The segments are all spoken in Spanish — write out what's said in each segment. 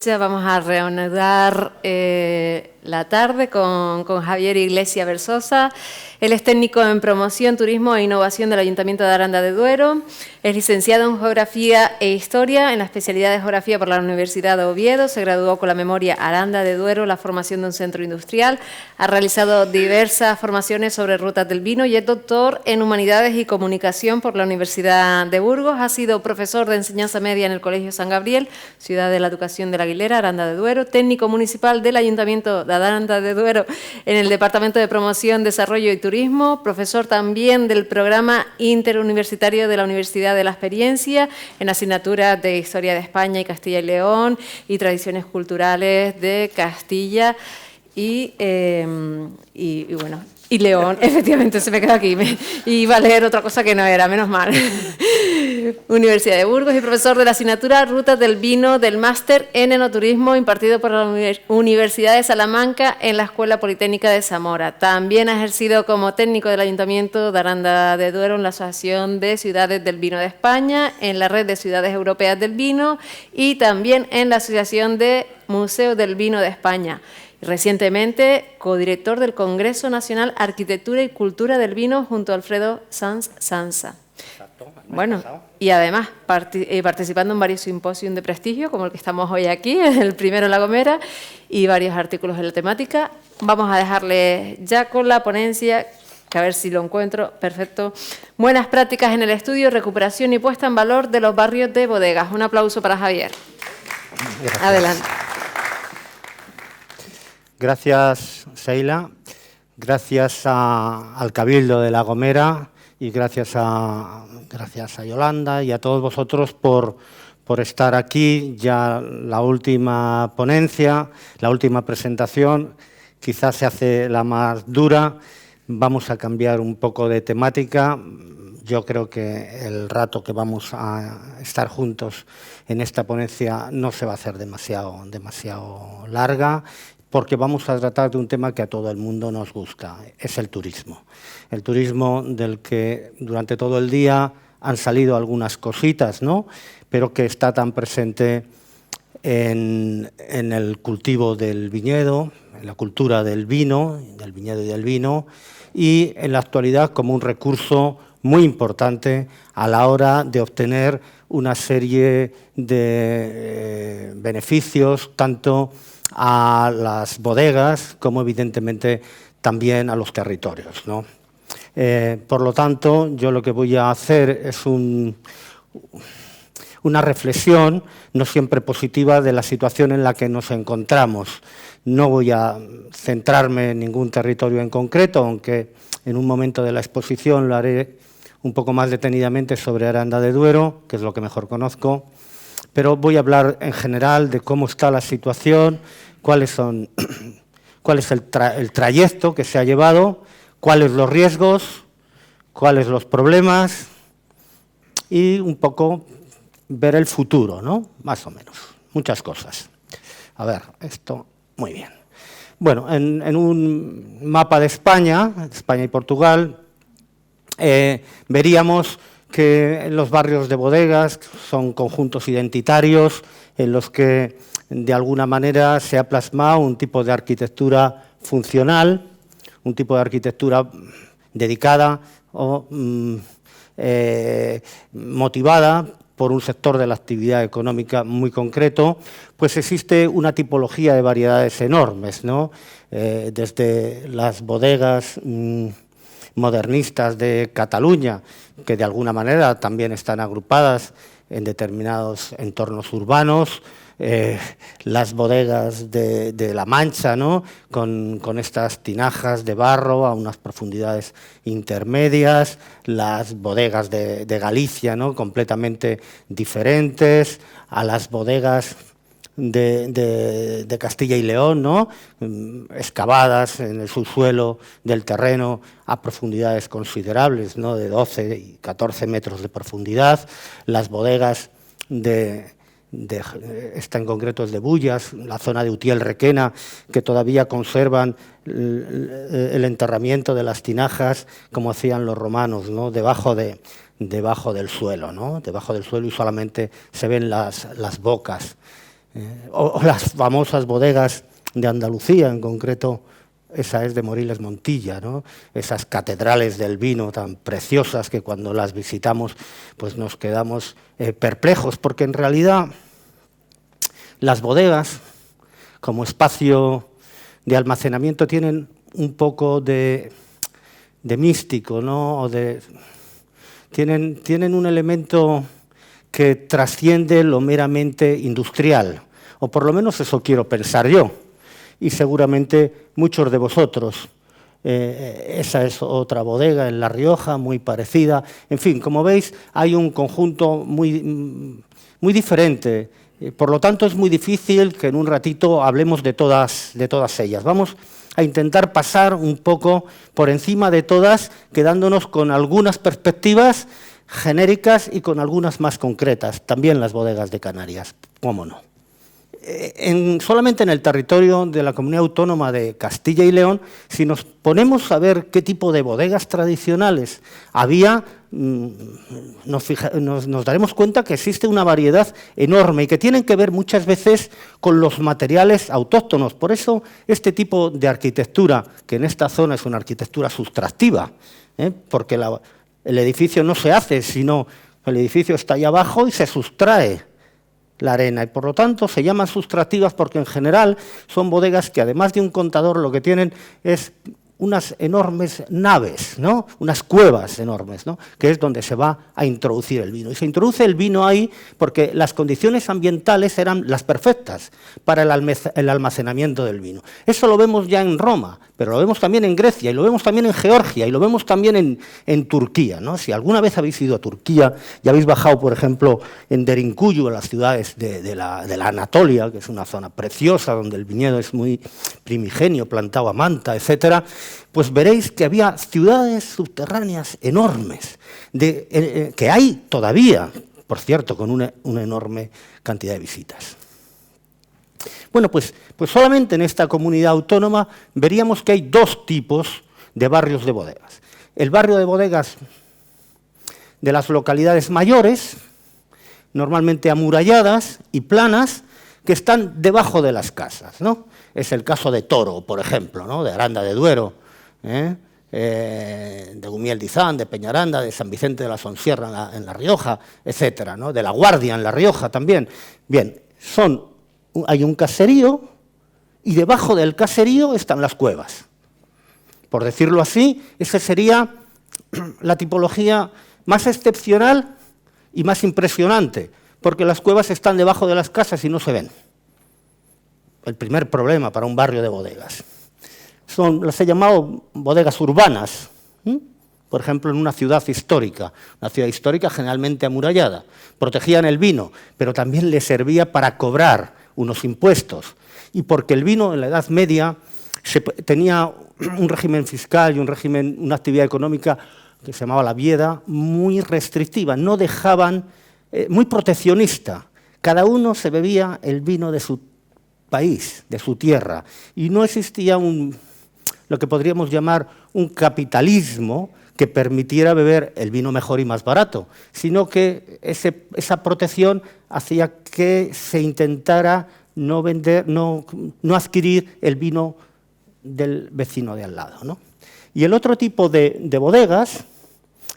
Ya vamos a reanudar la tarde con Javier Iglesia Versosa. Él es técnico en promoción, turismo e innovación del Ayuntamiento de Aranda de Duero. Es licenciado en Geografía e Historia en la especialidad de Geografía por la Universidad de Oviedo. Se graduó con la memoria Aranda de Duero, la formación de un centro industrial. Ha realizado diversas formaciones sobre rutas del vino y es doctor en Humanidades y Comunicación por la Universidad de Burgos. Ha sido profesor de enseñanza media en el Colegio San Gabriel, Ciudad de la Educación de la Aguilera, Aranda de Duero, técnico municipal del Ayuntamiento de Aranda de Duero en el Departamento de Promoción, Desarrollo y Turismo, profesor también del Programa Interuniversitario de la Universidad de la Experiencia en asignaturas de Historia de España y Castilla y León y Tradiciones Culturales de Castilla y bueno, y León, efectivamente, se me quedó aquí. Iba a leer otra cosa que no era, menos mal. Universidad de Burgos y profesor de la asignatura Rutas del Vino del Máster en Enoturismo impartido por la Universidad de Salamanca en la Escuela Politécnica de Zamora. También ha ejercido como técnico del Ayuntamiento de Aranda de Duero en la Asociación de Ciudades del Vino de España, en la Red de Ciudades Europeas del Vino y también en la Asociación de Museos del Vino de España. Recientemente, codirector del Congreso Nacional Arquitectura y Cultura del Vino junto a Alfredo Sanz Sansa. Bueno, y además participando en varios simposios de prestigio, como el que estamos hoy aquí, el primero en La Gomera, y varios artículos en la temática. Vamos a dejarle ya con la ponencia, que a ver si lo encuentro, perfecto. Buenas prácticas en el estudio, recuperación y puesta en valor de los barrios de bodegas. Un aplauso para Javier. Gracias. Adelante. Gracias, Seila. Gracias al Cabildo de La Gomera y gracias a Yolanda y a todos vosotros por estar aquí. Ya la última ponencia, la última presentación, quizás se hace la más dura. Vamos a cambiar un poco de temática. Yo creo que el rato que vamos a estar juntos en esta ponencia no se va a hacer demasiado larga, porque vamos a tratar de un tema que a todo el mundo nos gusta, es el turismo. El turismo del que durante todo el día han salido algunas cositas, ¿no? Pero que está tan presente en el cultivo del viñedo, en la cultura del vino, del viñedo y del vino, y en la actualidad como un recurso muy importante a la hora de obtener una serie de beneficios, tanto a las bodegas como evidentemente también a los territorios, ¿no? Por lo tanto, yo lo que voy a hacer es una reflexión, no siempre positiva, de la situación en la que nos encontramos. No voy a centrarme en ningún territorio en concreto, aunque en un momento de la exposición lo haré un poco más detenidamente sobre Aranda de Duero, que es lo que mejor conozco, pero voy a hablar en general de cómo está la situación, cuál es el trayecto que se ha llevado, cuáles los riesgos, cuáles los problemas y un poco ver el futuro, ¿no? Más o menos, muchas cosas. A ver, esto, muy bien. Bueno, en un mapa de España y Portugal, veríamos que los barrios de bodegas son conjuntos identitarios en los que de alguna manera se ha plasmado un tipo de arquitectura funcional, un tipo de arquitectura dedicada o motivada por un sector de la actividad económica muy concreto, pues existe una tipología de variedades enormes, ¿no? Desde las bodegas modernistas de Cataluña, que de alguna manera también están agrupadas en determinados entornos urbanos, las bodegas de La Mancha, ¿no? con estas tinajas de barro a unas profundidades intermedias, las bodegas de Galicia, ¿no? completamente diferentes, a las bodegas de Castilla y León, ¿no? excavadas en el subsuelo del terreno a profundidades considerables, ¿no? de 12 y 14 metros de profundidad, las bodegas esta en concreto es de Bullas, la zona de Utiel-Requena, que todavía conservan el enterramiento de las tinajas como hacían los romanos, ¿no? debajo del suelo, ¿no? debajo del suelo, y solamente se ven las bocas. o las famosas bodegas de Andalucía, en concreto esa es de Moriles Montilla, ¿no? Esas catedrales del vino tan preciosas que cuando las visitamos pues nos quedamos perplejos, porque en realidad las bodegas como espacio de almacenamiento tienen un poco de místico, ¿no? Tienen un elemento que trasciende lo meramente industrial, o por lo menos eso quiero pensar yo, y seguramente muchos de vosotros. Esa es otra bodega en La Rioja, muy parecida. En fin, como veis, hay un conjunto muy diferente. Por lo tanto, es muy difícil que en un ratito hablemos de todas ellas. Vamos a intentar pasar un poco por encima de todas, quedándonos con algunas perspectivas genéricas y con algunas más concretas. También las bodegas de Canarias, cómo no. Solamente en el territorio de la Comunidad Autónoma de Castilla y León, si nos ponemos a ver qué tipo de bodegas tradicionales había, nos daremos cuenta que existe una variedad enorme y que tienen que ver muchas veces con los materiales autóctonos. Por eso este tipo de arquitectura, que en esta zona es una arquitectura sustractiva, porque el edificio no se hace, sino el edificio está ahí abajo y se sustrae la arena, y por lo tanto se llaman sustractivas porque en general son bodegas que además de un contador lo que tienen es unas enormes naves, ¿no? Unas cuevas enormes, ¿no? Que es donde se va a introducir el vino. Y se introduce el vino ahí porque las condiciones ambientales eran las perfectas para el almacenamiento del vino. Eso lo vemos ya en Roma, pero lo vemos también en Grecia, y lo vemos también en Georgia, y lo vemos también en Turquía, ¿no? Si alguna vez habéis ido a Turquía y habéis bajado, por ejemplo, en Derinkuyu, en las ciudades de la Anatolia, que es una zona preciosa, donde el viñedo es muy primigenio, plantado a manta, etcétera, pues veréis que había ciudades subterráneas enormes, que hay todavía, por cierto, con una enorme cantidad de visitas. Bueno, pues solamente en esta comunidad autónoma veríamos que hay dos tipos de barrios de bodegas. El barrio de bodegas de las localidades mayores, normalmente amuralladas y planas, que están debajo de las casas, ¿no? Es el caso de Toro, por ejemplo, ¿no? De Aranda de Duero, de Gumiel de Izán, de Peñaranda, de San Vicente de la Sonsierra en la Rioja, etcétera, ¿no? De La Guardia en La Rioja también. Bien, hay un caserío y debajo del caserío están las cuevas. Por decirlo así, esa sería la tipología más excepcional y más impresionante, porque las cuevas están debajo de las casas y no se ven. El primer problema para un barrio de bodegas. Las he llamado bodegas urbanas, por ejemplo, en una ciudad histórica generalmente amurallada. Protegían el vino, pero también le servía para cobrar unos impuestos. Y porque el vino en la Edad Media tenía un régimen fiscal y una actividad económica que se llamaba la vieda, muy restrictiva, no dejaban, muy proteccionista. Cada uno se bebía el vino de su país, de su tierra, y no existía lo que podríamos llamar un capitalismo que permitiera beber el vino mejor y más barato, sino que esa protección hacía que se intentara no adquirir el vino del vecino de al lado, ¿no? Y el otro tipo de bodegas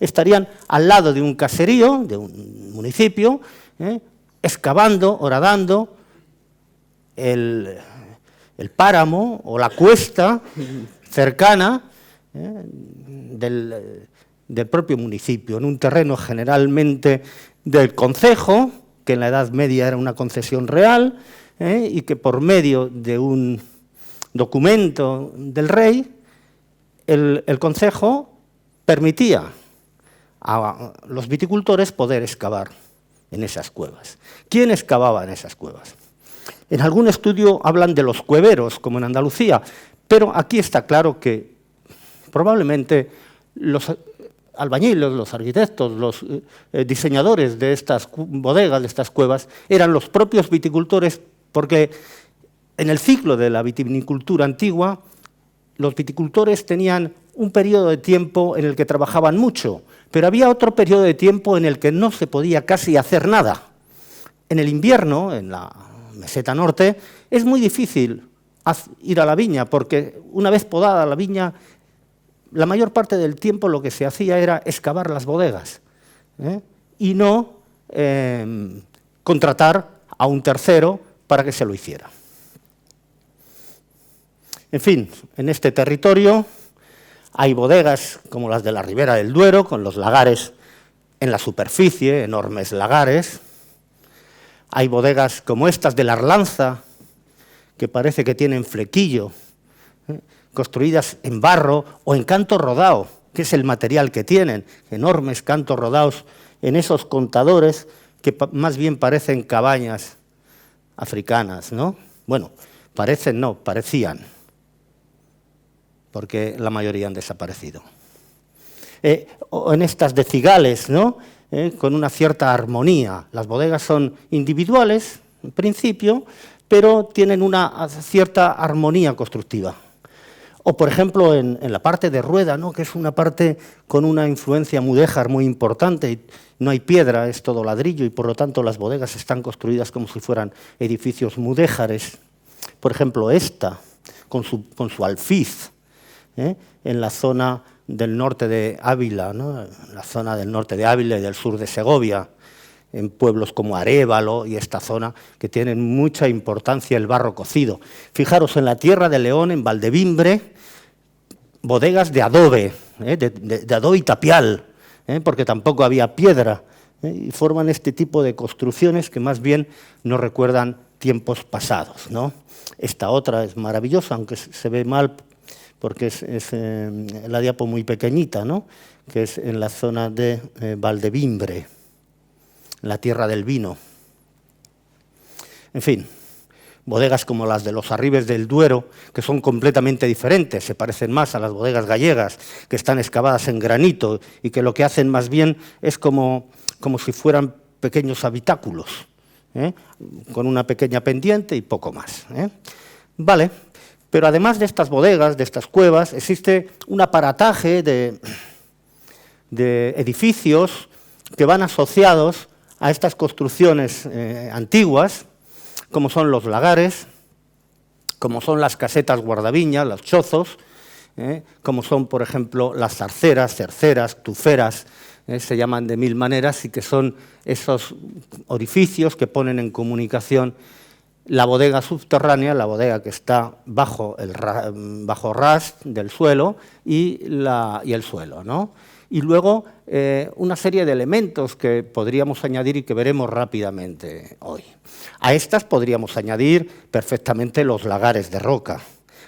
estarían al lado de un caserío, de un municipio, excavando, horadando el páramo o la cuesta cercana del propio municipio, en un terreno generalmente del concejo, que en la Edad Media era una concesión real, y que por medio de un documento del rey, el concejo permitía a los viticultores poder excavar en esas cuevas. ¿Quién excavaba en esas cuevas? En algún estudio hablan de los cueveros, como en Andalucía, pero aquí está claro que probablemente los albañiles, los arquitectos, los diseñadores de estas bodegas, de estas cuevas, eran los propios viticultores, porque en el ciclo de la vitivinicultura antigua, los viticultores tenían un periodo de tiempo en el que trabajaban mucho, pero había otro periodo de tiempo en el que no se podía casi hacer nada. En el invierno, en la meseta norte, es muy difícil ir a la viña, porque una vez podada la viña, la mayor parte del tiempo lo que se hacía era excavar las bodegas, y no contratar a un tercero para que se lo hiciera. En fin, en este territorio hay bodegas como las de la Ribera del Duero, con los lagares en la superficie, enormes lagares. Hay bodegas como estas de la Arlanza, que parece que tienen flequillo, construidas en barro o en canto rodado, que es el material que tienen, enormes cantos rodados en esos contadores que más bien parecen cabañas africanas, ¿no? Bueno, parecen no, parecían, porque la mayoría han desaparecido. O en estas de cigales, ¿no? Con una cierta armonía. Las bodegas son individuales, en principio, pero tienen una cierta armonía constructiva. O, por ejemplo, en la parte de Rueda, ¿no? Que es una parte con una influencia mudéjar muy importante, y no hay piedra, es todo ladrillo, y por lo tanto las bodegas están construidas como si fueran edificios mudéjares. Por ejemplo, esta, con su alfiz, en la zona del norte de Ávila, ¿no? En la zona del norte de Ávila y del sur de Segovia, en pueblos como Arévalo y esta zona, que tienen mucha importancia el barro cocido. Fijaros, en la Tierra de León, en Valdevimbre, bodegas de adobe, de adobe y tapial, porque tampoco había piedra, y forman este tipo de construcciones que más bien nos recuerdan tiempos pasados, ¿no? Esta otra es maravillosa, aunque se ve mal porque es la diapo muy pequeñita, ¿no? Que es en la zona de Valdevimbre, la tierra del vino. En fin, bodegas como las de los Arribes del Duero, que son completamente diferentes, se parecen más a las bodegas gallegas, que están excavadas en granito y que lo que hacen más bien es como si fueran pequeños habitáculos, con una pequeña pendiente y poco más. Vale, pero además de estas bodegas, de estas cuevas, existe un aparataje de edificios que van asociados a estas construcciones antiguas, como son los lagares, como son las casetas guardaviñas, los chozos, como son, por ejemplo, las zarceras, cerceras, tuferas, se llaman de mil maneras, y que son esos orificios que ponen en comunicación la bodega subterránea, la bodega que está bajo ras del suelo y el suelo, ¿no? Y luego una serie de elementos que podríamos añadir y que veremos rápidamente hoy. A estas podríamos añadir perfectamente los lagares de roca,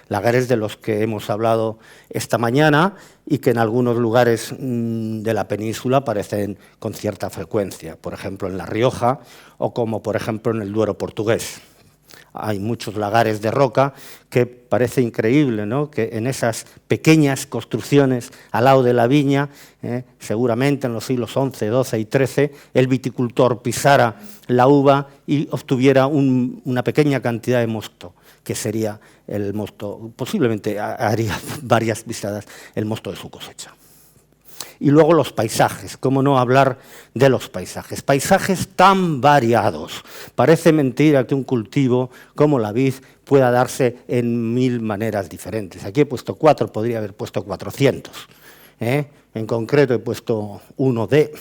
lagares de los que hemos hablado esta mañana y que en algunos lugares de la península aparecen con cierta frecuencia, por ejemplo en La Rioja o como por ejemplo en el Duero portugués. Hay muchos lagares de roca que parece increíble, ¿no? Que en esas pequeñas construcciones al lado de la viña, seguramente en los siglos XI, XII y XIII, el viticultor pisara la uva y obtuviera una pequeña cantidad de mosto, que sería el mosto, posiblemente haría varias pisadas, el mosto de su cosecha. Y luego los paisajes, ¿cómo no hablar de los paisajes? Paisajes tan variados. Parece mentira que un cultivo como la vid pueda darse en mil maneras diferentes. Aquí he puesto 4, podría haber puesto 400. En concreto he puesto uno de,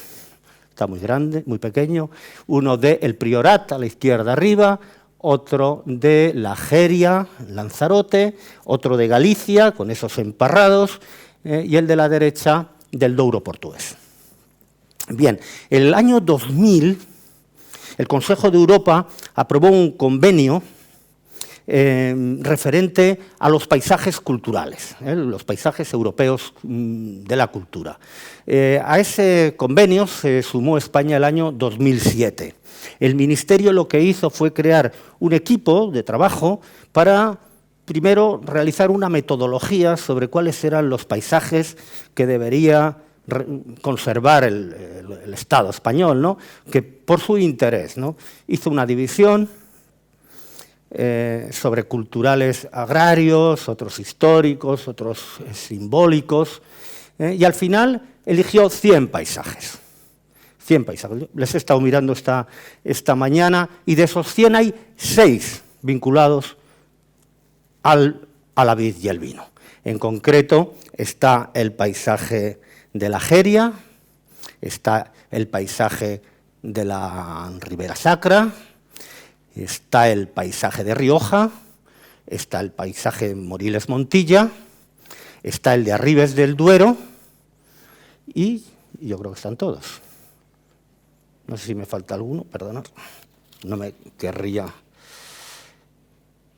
está muy grande, muy pequeño, uno de El Priorat, a la izquierda arriba, otro de La Jeria, Lanzarote, otro de Galicia, con esos emparrados, y el de la derecha, del Douro portugués. Bien, en el año 2000, el Consejo de Europa aprobó un convenio referente a los paisajes culturales, los paisajes europeos de la cultura. A ese convenio se sumó España el año 2007. El Ministerio lo que hizo fue crear un equipo de trabajo para primero, realizar una metodología sobre cuáles eran los paisajes que debería conservar el Estado español, ¿no? Que por su interés, ¿no? Hizo una división sobre culturales agrarios, otros históricos, otros simbólicos, y al final eligió 100 paisajes. 100 paisajes. Les he estado mirando esta mañana y de esos 100 hay 6 vinculados a la vid y el vino. En concreto está el paisaje de la Jeria, está el paisaje de la Ribera Sacra, está el paisaje de Rioja, está el paisaje de Moriles Montilla, está el de Arribes del Duero y yo creo que están todos. No sé si me falta alguno, perdonad, no me querría.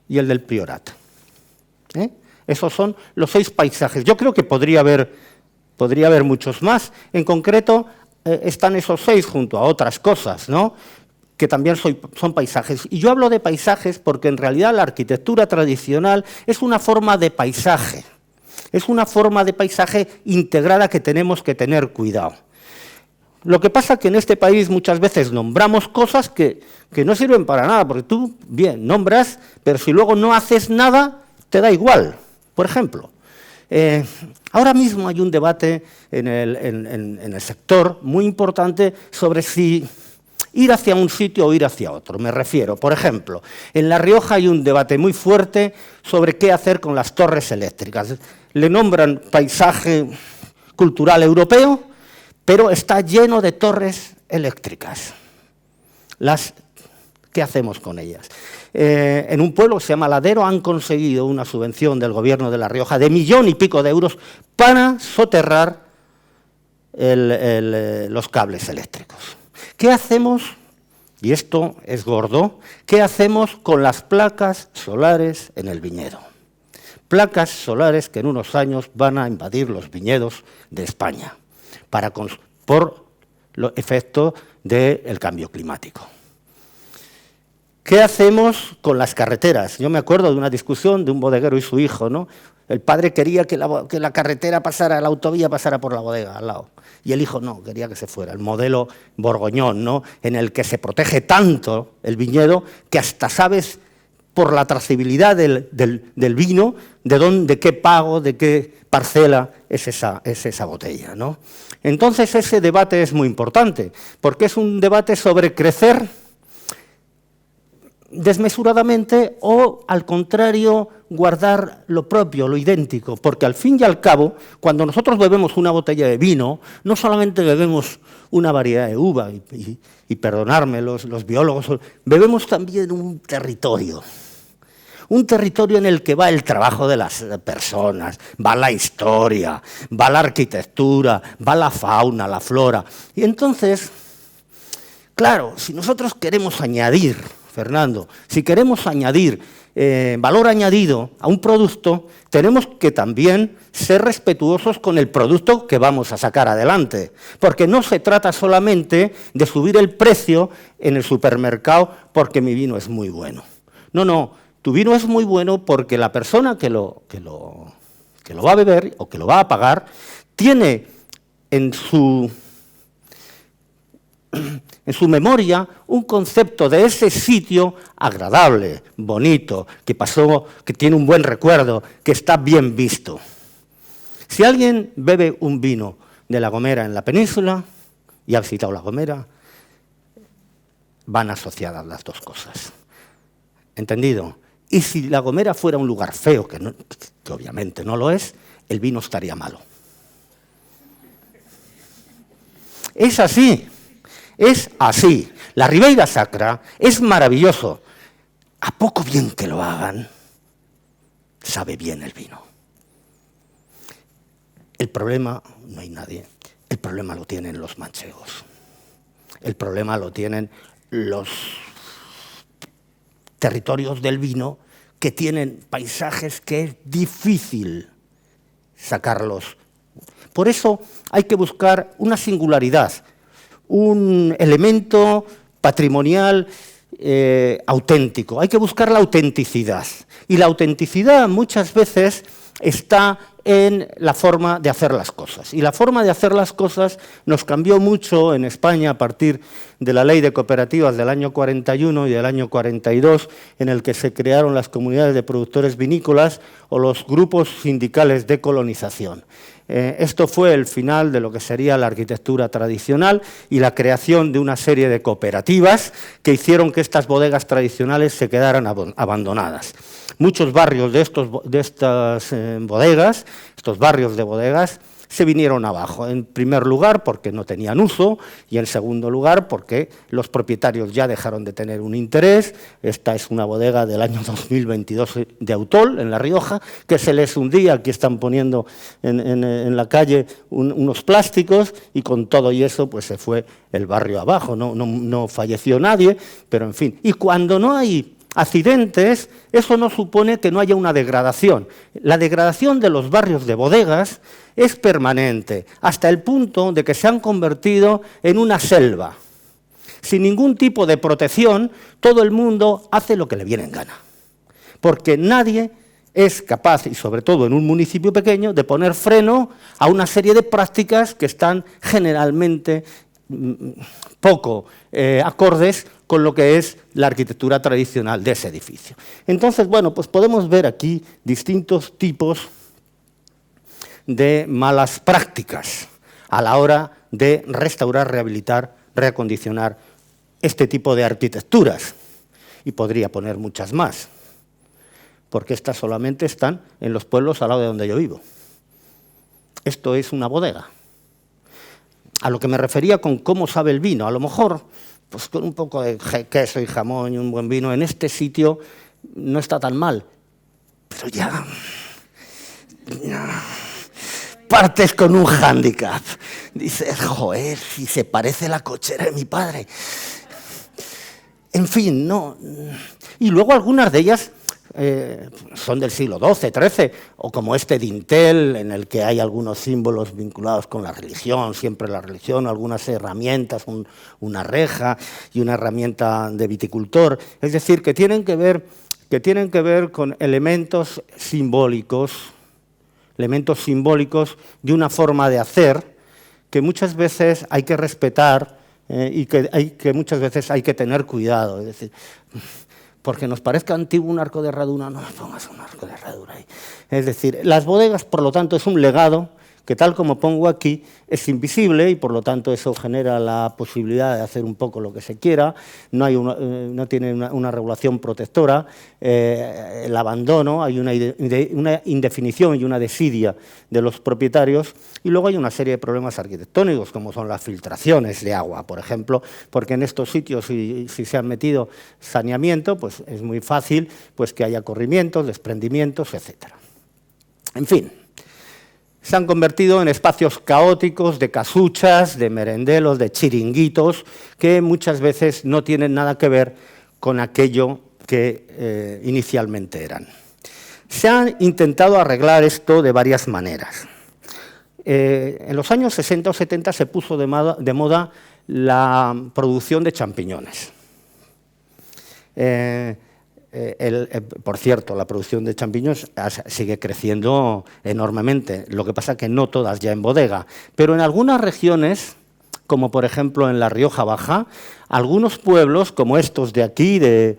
Y el del Priorat. Esos son los 6 paisajes. Yo creo que podría haber muchos más. En concreto, están esos 6 junto a otras cosas, ¿no?, que también son paisajes. Y yo hablo de paisajes porque en realidad la arquitectura tradicional es una forma de paisaje. Es una forma de paisaje integrada que tenemos que tener cuidado. Lo que pasa es que en este país muchas veces nombramos cosas que no sirven para nada, porque tú, bien, nombras, pero si luego no haces nada, te da igual. Por ejemplo, ahora mismo hay un debate en el sector muy importante sobre si ir hacia un sitio o ir hacia otro. Me refiero, por ejemplo, en La Rioja hay un debate muy fuerte sobre qué hacer con las torres eléctricas. Le nombran paisaje cultural europeo, pero está lleno de torres eléctricas. ¿Qué hacemos con ellas? En un pueblo que se llama Ladero han conseguido una subvención del gobierno de La Rioja de 1,5 millones de euros para soterrar los cables eléctricos. ¿Qué hacemos? Y esto es gordo. ¿Qué hacemos con las placas solares en el viñedo? Placas solares que en unos años van a invadir los viñedos de España por los efectos del cambio climático. ¿Qué hacemos con las carreteras? Yo me acuerdo de una discusión de un bodeguero y su hijo, ¿no? El padre quería que la carretera pasara, la autovía pasara por la bodega al lado. Y el hijo no, quería que se fuera. El modelo borgoñón, ¿no?, en el que se protege tanto el viñedo que hasta sabes por la trazabilidad del vino de qué pago, de qué parcela es esa botella, ¿no? Entonces ese debate es muy importante, porque es un debate sobre crecer desmesuradamente o, al contrario, guardar lo propio, lo idéntico, porque al fin y al cabo, cuando nosotros bebemos una botella de vino, no solamente bebemos una variedad de uva, y perdonadme los biólogos, bebemos también un territorio en el que va el trabajo de las personas, va la historia, va la arquitectura, va la fauna, la flora. Y entonces, claro, si nosotros queremos añadir, Fernando, si queremos añadir valor añadido a un producto, tenemos que también ser respetuosos con el producto que vamos a sacar adelante, porque no se trata solamente de subir el precio en el supermercado porque mi vino es muy bueno. No, tu vino es muy bueno porque la persona que lo va a beber o que lo va a pagar tiene en su memoria un concepto de ese sitio agradable, bonito, que tiene un buen recuerdo, que está bien visto. Si alguien bebe un vino de La Gomera en la península, y ha visitado La Gomera, van asociadas las dos cosas. ¿Entendido? Y si La Gomera fuera un lugar feo, que obviamente no lo es, el vino estaría malo. Es así. Es así. La Ribeira Sacra es maravilloso. A poco bien que lo hagan, sabe bien el vino. El problema, no hay nadie, el problema lo tienen los manchegos. El problema lo tienen los territorios del vino que tienen paisajes que es difícil sacarlos. Por eso hay que buscar una singularidad, un elemento patrimonial auténtico. Hay que buscar la autenticidad. Y la autenticidad muchas veces está en la forma de hacer las cosas. Y la forma de hacer las cosas nos cambió mucho en España a partir de la Ley de Cooperativas del año 41 y del año 42, en el que se crearon las comunidades de productores vinícolas o los grupos sindicales de colonización. Esto fue el final de lo que sería la arquitectura tradicional y la creación de una serie de cooperativas que hicieron que estas bodegas tradicionales se quedaran abandonadas. Muchos barrios de estas bodegas, estos barrios de bodegas, se vinieron abajo. En primer lugar, porque no tenían uso, y en segundo lugar, porque los propietarios ya dejaron de tener un interés. Esta es una bodega del año 2022 de Autol, en La Rioja, que se les hundía. Aquí están poniendo en la calle unos plásticos, y con todo y eso pues se fue el barrio abajo. No falleció nadie, pero en fin. Y cuando no hay accidentes, eso no supone que no haya una degradación. La degradación de los barrios de bodegas es permanente, hasta el punto de que se han convertido en una selva. Sin ningún tipo de protección, todo el mundo hace lo que le viene en gana. Porque nadie es capaz, y sobre todo en un municipio pequeño, de poner freno a una serie de prácticas que están generalmente poco acordes con lo que es la arquitectura tradicional de ese edificio. Entonces, bueno, pues podemos ver aquí distintos tipos de malas prácticas a la hora de restaurar, rehabilitar, reacondicionar este tipo de arquitecturas. Y podría poner muchas más, porque estas solamente están en los pueblos al lado de donde yo vivo. Esto es una bodega. A lo que me refería con cómo sabe el vino, a lo mejor pues con un poco de queso y jamón y un buen vino, en este sitio no está tan mal, pero ya partes con un hándicap. Dices, joder, si se parece la cochera de mi padre. En fin, no. Y luego algunas de ellas son del siglo XII, XIII, o como este dintel, en el que hay algunos símbolos vinculados con la religión, siempre la religión, algunas herramientas, una reja y una herramienta de viticultor. Es decir, que tienen que ver con elementos simbólicos de una forma de hacer que muchas veces hay que respetar y que muchas veces hay que tener cuidado. Es decir, porque nos parezca antiguo un arco de herradura, no me pongas un arco de herradura ahí. Es decir, las bodegas, por lo tanto, es un legado que, tal como pongo aquí, es invisible, y por lo tanto eso genera la posibilidad de hacer un poco lo que se quiera. No tiene una regulación protectora, el abandono, hay una indefinición y una desidia de los propietarios, y luego hay una serie de problemas arquitectónicos, como son las filtraciones de agua, por ejemplo, porque en estos sitios, si se han metido saneamiento, pues es muy fácil pues, que haya corrimientos, desprendimientos, etc. En fin, se han convertido en espacios caóticos de casuchas, de merendelos, de chiringuitos, que muchas veces no tienen nada que ver con aquello que inicialmente eran. Se ha intentado arreglar esto de varias maneras. En los años 60 o 70 se puso de moda la producción de champiñones. Por cierto, la producción de champiñones sigue creciendo enormemente, lo que pasa es que no todas ya en bodega, pero en algunas regiones, como por ejemplo en La Rioja Baja, algunos pueblos como estos de aquí, de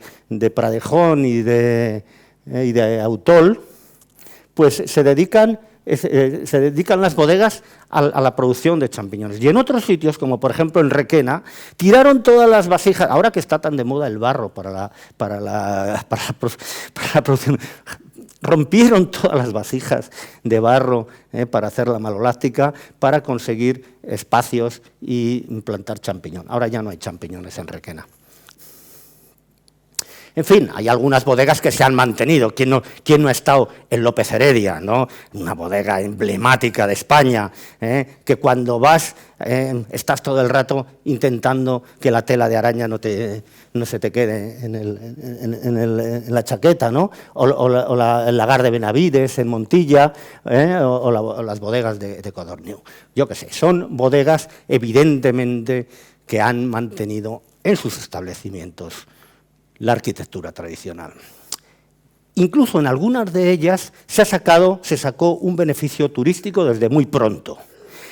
Pradejón y de Autol, pues se dedican las bodegas a la producción de champiñones. Y en otros sitios, como por ejemplo en Requena, tiraron todas las vasijas, ahora que está tan de moda el barro para la producción, rompieron todas las vasijas de barro para hacer la maloláctica, para conseguir espacios y plantar champiñón. Ahora ya no hay champiñones en Requena. En fin, hay algunas bodegas que se han mantenido. ¿Quién no ha estado en López Heredia, ¿no? Una bodega emblemática de España, que cuando vas estás todo el rato intentando que la tela de araña no se te quede en la chaqueta, ¿no? El lagar de Benavides en Montilla, o las bodegas de Codorniu. Yo qué sé, son bodegas evidentemente que han mantenido en sus establecimientos la arquitectura tradicional. Incluso en algunas de ellas se sacó un beneficio turístico desde muy pronto.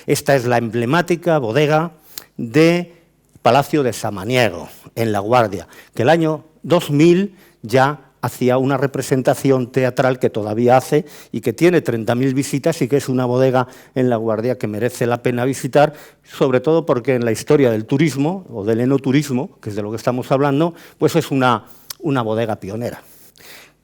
Esta es la emblemática bodega de Palacio de Samaniego, en La Guardia, que el año 2000 ya hacía una representación teatral que todavía hace y que tiene 30.000 visitas y que es una bodega en La Guardia que merece la pena visitar, sobre todo porque en la historia del turismo o del enoturismo, que es de lo que estamos hablando, pues es una bodega pionera.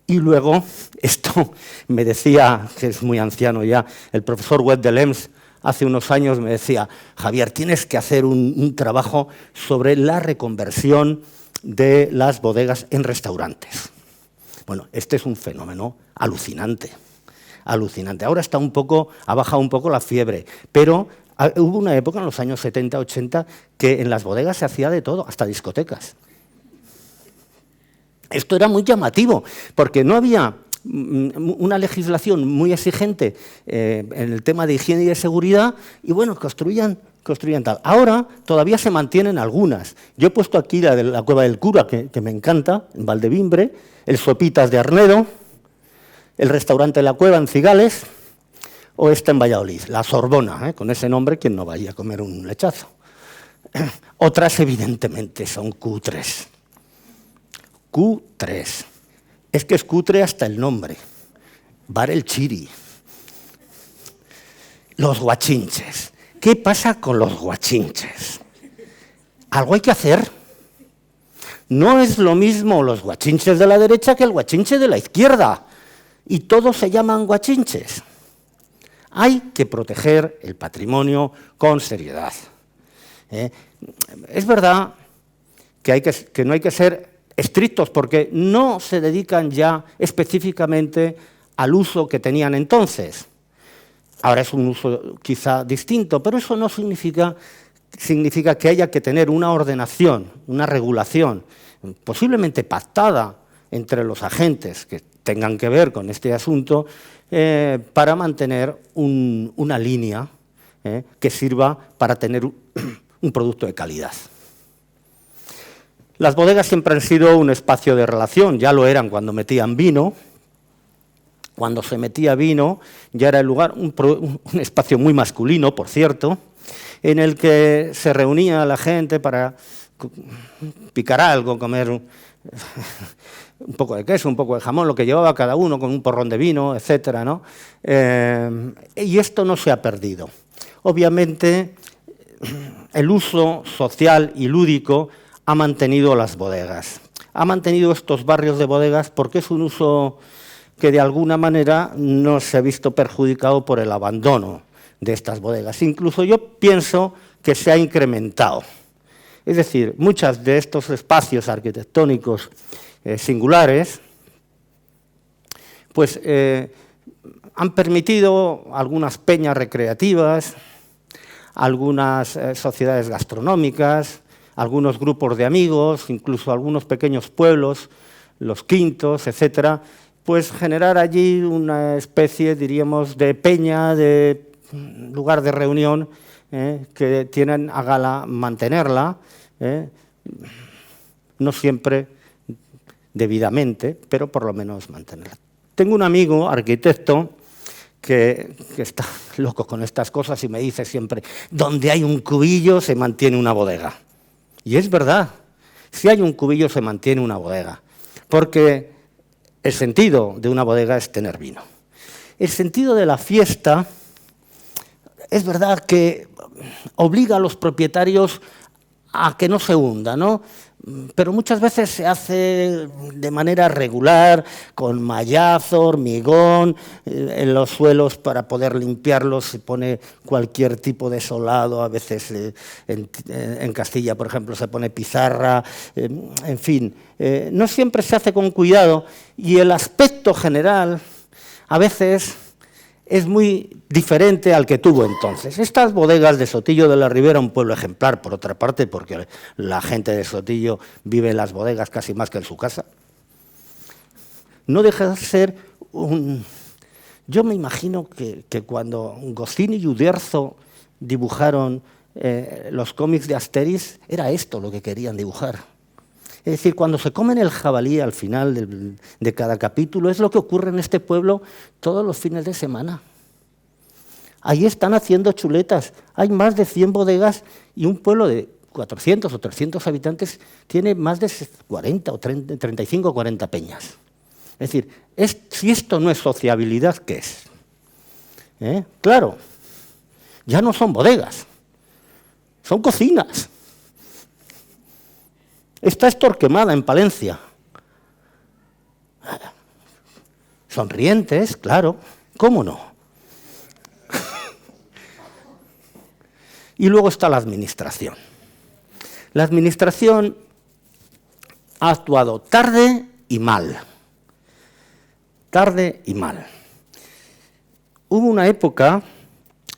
Y luego, esto me decía, que es muy anciano ya, el profesor Wet de Lems, hace unos años me decía, Javier, tienes que hacer un trabajo sobre la reconversión de las bodegas en restaurantes. Bueno, este es un fenómeno alucinante, alucinante. Ahora ha bajado un poco la fiebre, pero hubo una época en los años 70, 80 que en las bodegas se hacía de todo, hasta discotecas. Esto era muy llamativo, porque no había una legislación muy exigente en el tema de higiene y de seguridad, y bueno, construían tal. Ahora todavía se mantienen algunas. Yo he puesto aquí la de la Cueva del Cura, que me encanta, en Valdevimbre, el Sopitas de Arnedo, el restaurante La Cueva en Cigales, o esta en Valladolid, la Sorbona, con ese nombre, quien no vaya a comer un lechazo. Otras, evidentemente, son cutres. Cutres. Es que es cutre hasta el nombre. Bar El Chiri. Los guachinches. ¿Qué pasa con los guachinches? Algo hay que hacer. No es lo mismo los guachinches de la derecha que el guachinche de la izquierda. Y todos se llaman guachinches. Hay que proteger el patrimonio con seriedad. Es verdad que no hay que ser estrictos, porque no se dedican ya específicamente al uso que tenían entonces. Ahora es un uso quizá distinto, pero eso no significa que haya que tener una ordenación, una regulación, posiblemente pactada entre los agentes que tengan que ver con este asunto, para mantener una línea que sirva para tener un producto de calidad. Las bodegas siempre han sido un espacio de relación, ya lo eran cuando metían vino. Cuando se metía vino ya era el lugar, un espacio muy masculino, por cierto, en el que se reunía la gente para picar algo, comer un poco de queso, un poco de jamón, lo que llevaba cada uno con un porrón de vino, etcétera, ¿no? Y esto no se ha perdido. Obviamente, el uso social y lúdico ha mantenido las bodegas. Ha mantenido estos barrios de bodegas porque es un uso que de alguna manera no se ha visto perjudicado por el abandono de estas bodegas. Incluso yo pienso que se ha incrementado. Es decir, muchos de estos espacios arquitectónicos singulares pues, han permitido algunas peñas recreativas, algunas sociedades gastronómicas, algunos grupos de amigos, incluso algunos pequeños pueblos, los quintos, etcétera, pues generar allí una especie, diríamos, de peña, de lugar de reunión, que tienen a gala mantenerla, no siempre debidamente, pero por lo menos mantenerla. Tengo un amigo, arquitecto, que está loco con estas cosas y me dice siempre, donde hay un cubillo se mantiene una bodega. Y es verdad, si hay un cubillo se mantiene una bodega, porque el sentido de una bodega es tener vino. El sentido de la fiesta es verdad que obliga a los propietarios a que no se hunda, ¿no? Pero muchas veces se hace de manera regular, con mallazo, hormigón, en los suelos para poder limpiarlos se pone cualquier tipo de solado, a veces en Castilla, por ejemplo, se pone pizarra, en fin, no siempre se hace con cuidado y el aspecto general a veces es muy diferente al que tuvo entonces. Estas bodegas de Sotillo de la Ribera, un pueblo ejemplar, por otra parte, porque la gente de Sotillo vive en las bodegas casi más que en su casa, no deja de ser un... Yo me imagino que cuando Goscinny y Uderzo dibujaron los cómics de Asterix, era esto lo que querían dibujar. Es decir, cuando se comen el jabalí al final de cada capítulo, es lo que ocurre en este pueblo todos los fines de semana. Ahí están haciendo chuletas. Hay más de 100 bodegas y un pueblo de 400 o 300 habitantes tiene más de 40 o 35 o 40 peñas. Es decir, si esto no es sociabilidad, ¿qué es? Claro, ya no son bodegas, son cocinas. Esta es Torquemada, en Palencia. Sonrientes, claro, ¿cómo no? Y luego está la administración. La administración ha actuado tarde y mal. Tarde y mal. Hubo una época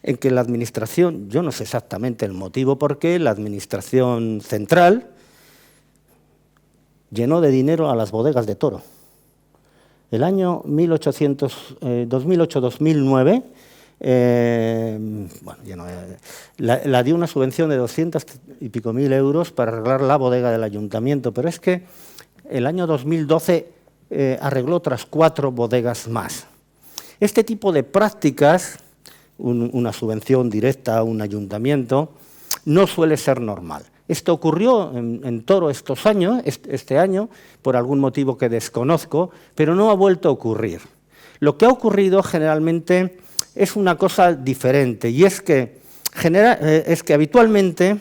en que la administración, yo no sé exactamente el motivo por qué, la administración central llenó de dinero a las bodegas de toro. El año 2008-2009, la dio una subvención de 200 y pico mil euros para arreglar la bodega del ayuntamiento, pero es que el año 2012 arregló otras 4 bodegas más. Este tipo de prácticas, una subvención directa a un ayuntamiento, no suele ser normal. Esto ocurrió en Toro este año, por algún motivo que desconozco, pero no ha vuelto a ocurrir. Lo que ha ocurrido generalmente es una cosa diferente, y es que habitualmente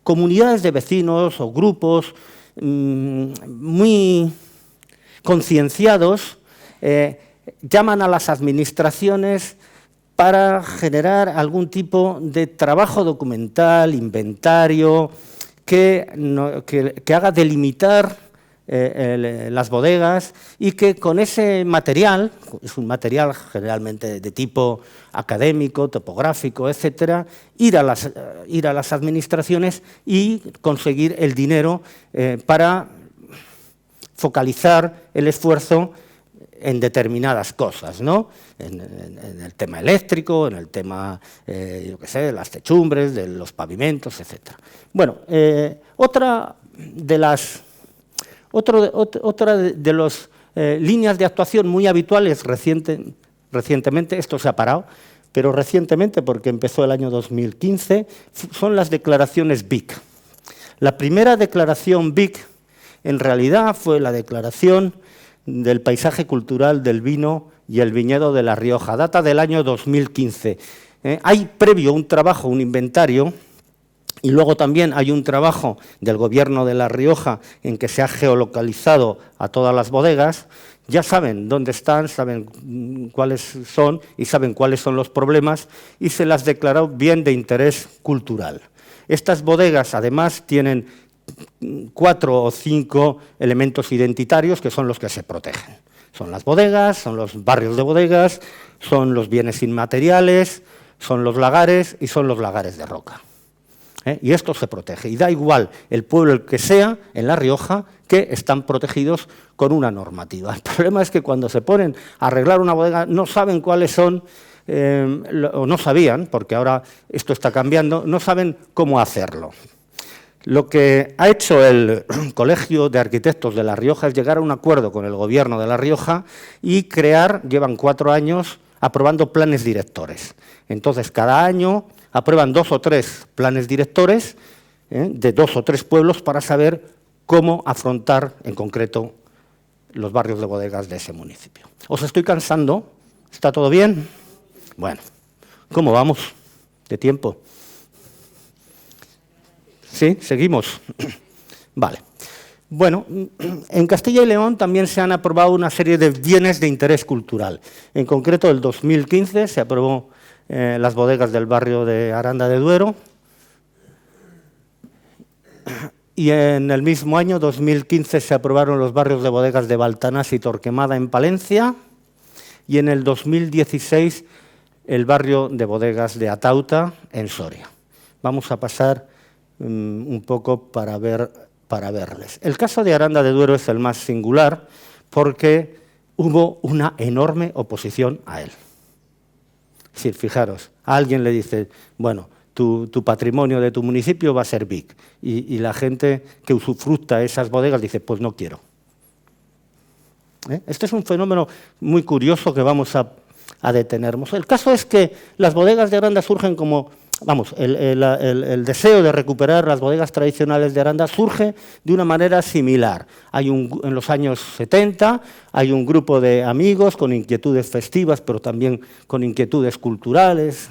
comunidades de vecinos o grupos muy concienciados llaman a las administraciones para generar algún tipo de trabajo documental, inventario, que haga delimitar las bodegas y que con ese material, es un material generalmente de tipo académico, topográfico, etcétera, ir a las administraciones y conseguir el dinero para focalizar el esfuerzo en determinadas cosas, ¿no? En el tema eléctrico, en el tema, yo qué sé, de las techumbres, de los pavimentos, etcétera. Bueno, otra de las líneas de actuación muy habituales recientemente, esto se ha parado, pero recientemente, porque empezó el año 2015, son las declaraciones BIC. La primera declaración BIC, en realidad, fue la declaración del paisaje cultural del vino y el viñedo de La Rioja, data del año 2015. Hay previo un trabajo, un inventario, y luego también hay un trabajo del Gobierno de La Rioja en que se ha geolocalizado a todas las bodegas. Ya saben dónde están, saben cuáles son y saben cuáles son los problemas, y se las declaró bien de interés cultural. Estas bodegas, además, tienen 4 o 5 elementos identitarios que son los que se protegen. Son las bodegas, son los barrios de bodegas, son los bienes inmateriales, son los lagares y son los lagares de roca. Y esto se protege. Y da igual el pueblo el que sea en La Rioja, que están protegidos con una normativa. El problema es que cuando se ponen a arreglar una bodega no saben cuáles son, o no sabían, porque ahora esto está cambiando, no saben cómo hacerlo. Lo que ha hecho el Colegio de Arquitectos de La Rioja es llegar a un acuerdo con el Gobierno de La Rioja y llevan 4 años aprobando planes directores. Entonces, cada año aprueban 2 o 3 planes directores de 2 o 3 pueblos para saber cómo afrontar en concreto los barrios de bodegas de ese municipio. ¿Os estoy cansando? ¿Está todo bien? Bueno, ¿cómo vamos de tiempo? ¿Sí? ¿Seguimos? Vale. Bueno, en Castilla y León también se han aprobado una serie de bienes de interés cultural. En concreto, en 2015 se aprobó las bodegas del barrio de Aranda de Duero, y en el mismo año, 2015, se aprobaron los barrios de bodegas de Baltanás y Torquemada en Palencia, y en el 2016 el barrio de bodegas de Atauta en Soria. Vamos a pasar un poco para verles. El caso de Aranda de Duero es el más singular porque hubo una enorme oposición a él. Es decir, fijaros, a alguien le dice, bueno, tu patrimonio de tu municipio va a ser BIC, y la gente que usufructa esas bodegas dice, pues no quiero. Este es un fenómeno muy curioso que vamos a detenernos. El caso es que las bodegas de Aranda surgen como vamos, el deseo de recuperar las bodegas tradicionales de Aranda surge de una manera similar. En los años 70 hay un grupo de amigos con inquietudes festivas, pero también con inquietudes culturales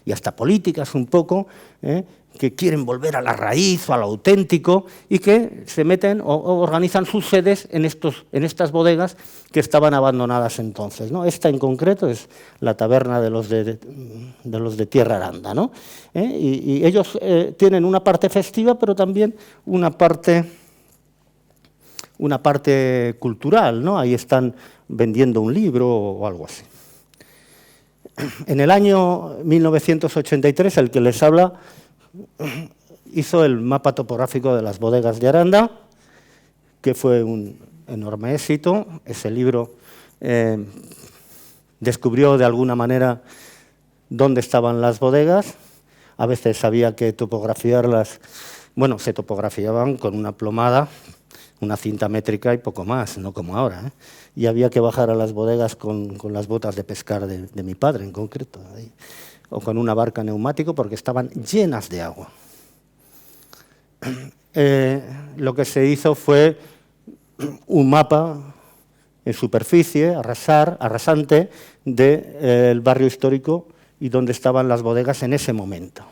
y hasta políticas un poco, que quieren volver a la raíz o a lo auténtico y que se meten o organizan sus sedes en estas bodegas que estaban abandonadas entonces, ¿no? Esta en concreto es la taberna de los de Tierra Aranda, ¿no? Y ellos tienen una parte festiva, pero también una parte cultural, ¿no? Ahí están vendiendo un libro o algo así. En el año 1983, el que les habla hizo el mapa topográfico de las bodegas de Aranda, que fue un enorme éxito. Ese libro descubrió de alguna manera dónde estaban las bodegas. A veces había que topografiarlas, bueno, se topografiaban con una plomada, una cinta métrica y poco más, no como ahora, ¿eh? Y había que bajar a las bodegas con las botas de pescar de mi padre en concreto, ahí, o con una barca neumático porque estaban llenas de agua. Lo que se hizo fue un mapa en superficie, arrasante, del barrio histórico y donde estaban las bodegas en ese momento.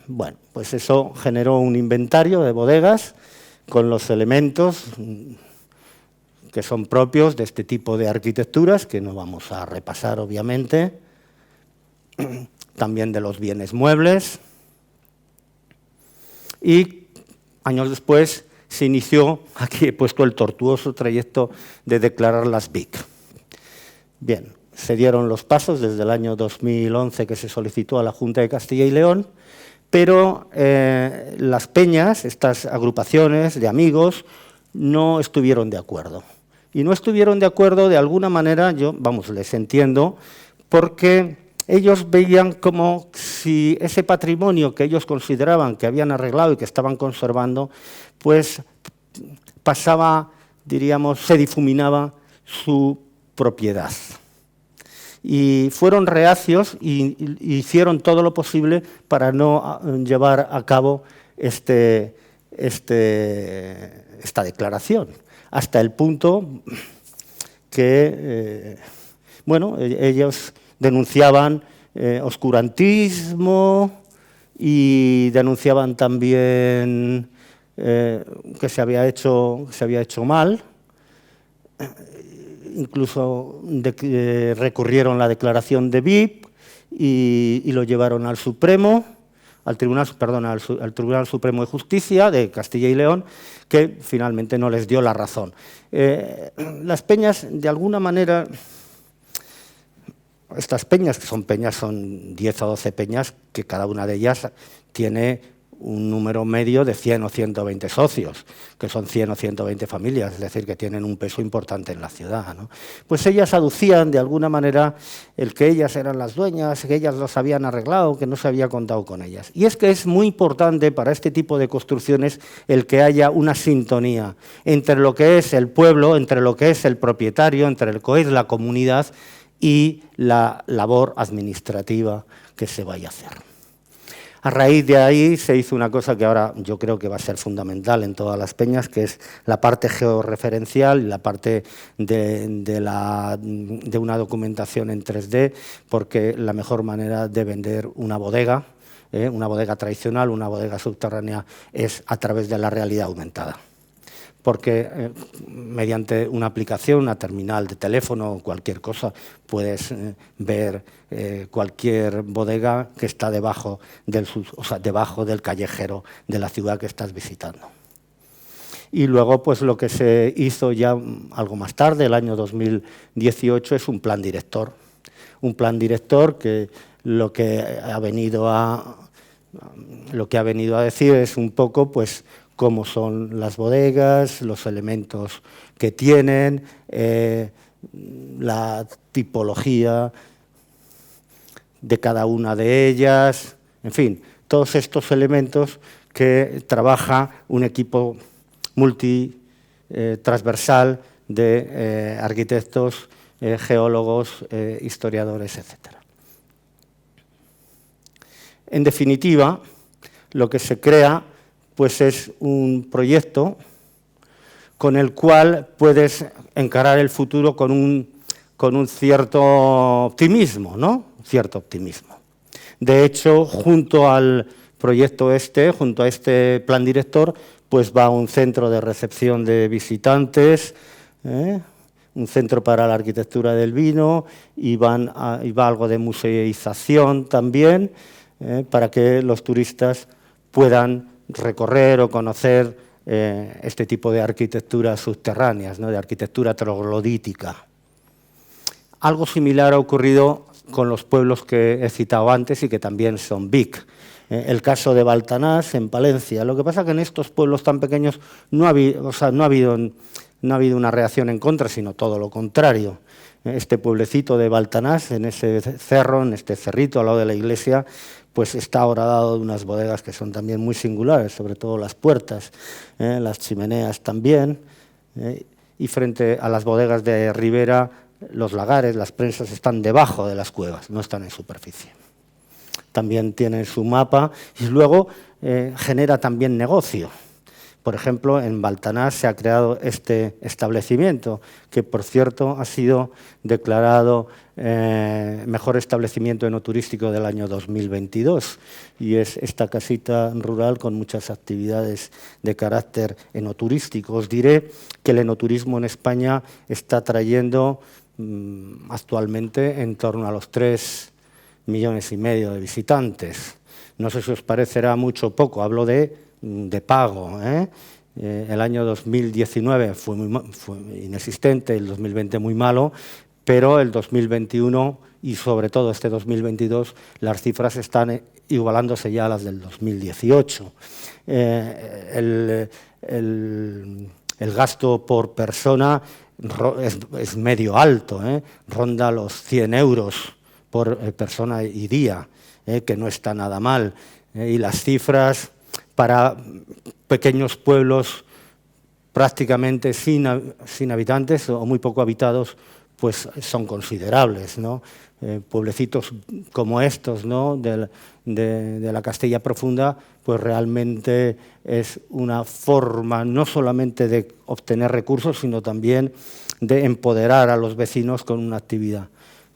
Bueno, pues eso generó un inventario de bodegas con los elementos que son propios de este tipo de arquitecturas, que no vamos a repasar obviamente, también de los bienes muebles, y años después se inició, aquí he puesto el tortuoso trayecto de declarar las BIC. Bien, se dieron los pasos desde el año 2011 que se solicitó a la Junta de Castilla y León, pero las peñas, estas agrupaciones de amigos, no estuvieron de acuerdo. Y no estuvieron de acuerdo de alguna manera, yo, vamos, les entiendo, porque ellos veían como si ese patrimonio que ellos consideraban que habían arreglado y que estaban conservando, pues pasaba, diríamos, se difuminaba su propiedad. Y fueron reacios y hicieron todo lo posible para no llevar a cabo esta declaración, hasta el punto que, bueno, ellos denunciaban oscurantismo y denunciaban también que se había hecho mal. Incluso recurrieron la declaración de BIP y lo llevaron al Supremo, al Tribunal Supremo de Justicia de Castilla y León, que finalmente no les dio la razón. Las peñas, de alguna manera, estas peñas, que son 10 o 12 peñas, que cada una de ellas tiene un número medio de 100 o 120 socios, que son 100 o 120 familias, es decir, que tienen un peso importante en la ciudad, ¿no? Pues ellas aducían de alguna manera el que ellas eran las dueñas, que ellas los habían arreglado, que no se había contado con ellas. Y es que es muy importante para este tipo de construcciones el que haya una sintonía entre lo que es el pueblo, entre lo que es el propietario, entre lo que es la comunidad y la labor administrativa que se vaya a hacer. A raíz de ahí se hizo una cosa que ahora yo creo que va a ser fundamental en todas las peñas, que es la parte georreferencial y la parte de una documentación en 3D, porque la mejor manera de vender una bodega tradicional, una bodega subterránea, es a través de la realidad aumentada. Porque mediante una aplicación, una terminal de teléfono o cualquier cosa, puedes ver cualquier bodega que está debajo del callejero de la ciudad que estás visitando. Y luego, pues lo que se hizo ya algo más tarde, el año 2018, es un plan director. Un plan director que lo que ha venido a decir es un poco, pues, cómo son las bodegas, los elementos que tienen, la tipología de cada una de ellas, en fin, todos estos elementos que trabaja un equipo transversal de arquitectos, geólogos, historiadores, etc. En definitiva, lo que se crea pues es un proyecto con el cual puedes encarar el futuro con un cierto optimismo, ¿no? Cierto optimismo. De hecho, junto al proyecto junto a este plan director, pues va un centro de recepción de visitantes, un centro para la arquitectura del vino y va algo de museización también, para que los turistas puedan recorrer o conocer este tipo de arquitecturas subterráneas, ¿no? De arquitectura troglodítica. Algo similar ha ocurrido con los pueblos que he citado antes y que también son BIC. El caso de Baltanás, en Palencia. Lo que pasa es que en estos pueblos tan pequeños no ha habido una reacción en contra, sino todo lo contrario. Este pueblecito de Baltanás, en ese cerro, en este cerrito al lado de la iglesia, pues está horadado de unas bodegas que son también muy singulares, sobre todo las puertas, las chimeneas también, y frente a las bodegas de Ribera, los lagares, las prensas están debajo de las cuevas, no están en superficie. También tienen su mapa y luego genera también negocio. Por ejemplo, en Baltanás se ha creado este establecimiento, que por cierto ha sido declarado mejor establecimiento enoturístico del año 2022, y es esta casita rural con muchas actividades de carácter enoturístico. Os diré que el enoturismo en España está trayendo actualmente en torno a los 3,5 millones de visitantes. No sé si os parecerá mucho o poco, hablo de pago. El año 2019 fue inexistente, el 2020 muy malo, pero el 2021 y sobre todo este 2022 las cifras están igualándose ya a las del 2018. El gasto por persona es medio alto, ronda los 100 euros por persona y día, que no está nada mal. Y las cifras para pequeños pueblos prácticamente sin habitantes o muy poco habitados, pues son considerables, ¿no? Pueblecitos como estos, ¿no? de la Castilla Profunda, pues realmente es una forma no solamente de obtener recursos, sino también de empoderar a los vecinos con una actividad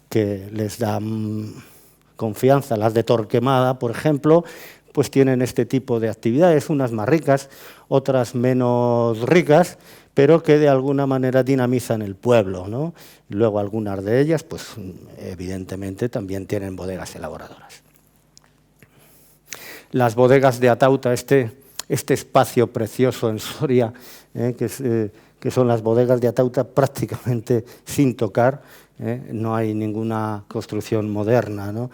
que les da confianza. Las de Torquemada, por ejemplo, pues tienen este tipo de actividades, unas más ricas, otras menos ricas, pero que de alguna manera dinamizan el pueblo, ¿no? Luego algunas de ellas, pues evidentemente también tienen bodegas elaboradoras. Las bodegas de Atauta, este espacio precioso en Soria, que son las bodegas de Atauta prácticamente sin tocar, no hay ninguna construcción moderna, ¿no?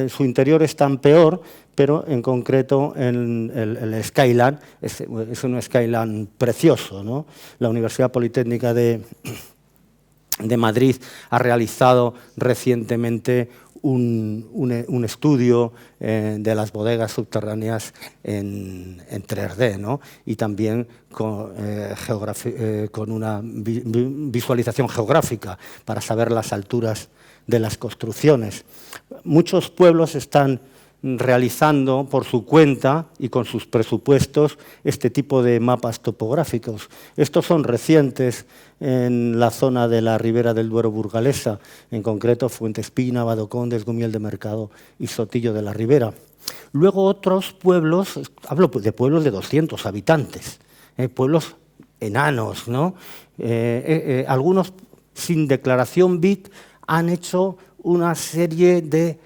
Su interior es tan peor, pero en concreto el Skyline es un Skyline precioso, ¿no? La Universidad Politécnica de Madrid ha realizado recientemente un estudio de las bodegas subterráneas en 3D, ¿no? Y también con una visualización geográfica para saber las alturas de las construcciones. Muchos pueblos están realizando por su cuenta y con sus presupuestos este tipo de mapas topográficos. Estos son recientes en la zona de la Ribera del Duero burgalesa, en concreto Fuentespina, Badocondes, Gumiel de Mercado y Sotillo de la Ribera. Luego otros pueblos, hablo de pueblos de 200 habitantes, pueblos enanos, ¿no? Algunos sin declaración BIC han hecho una serie de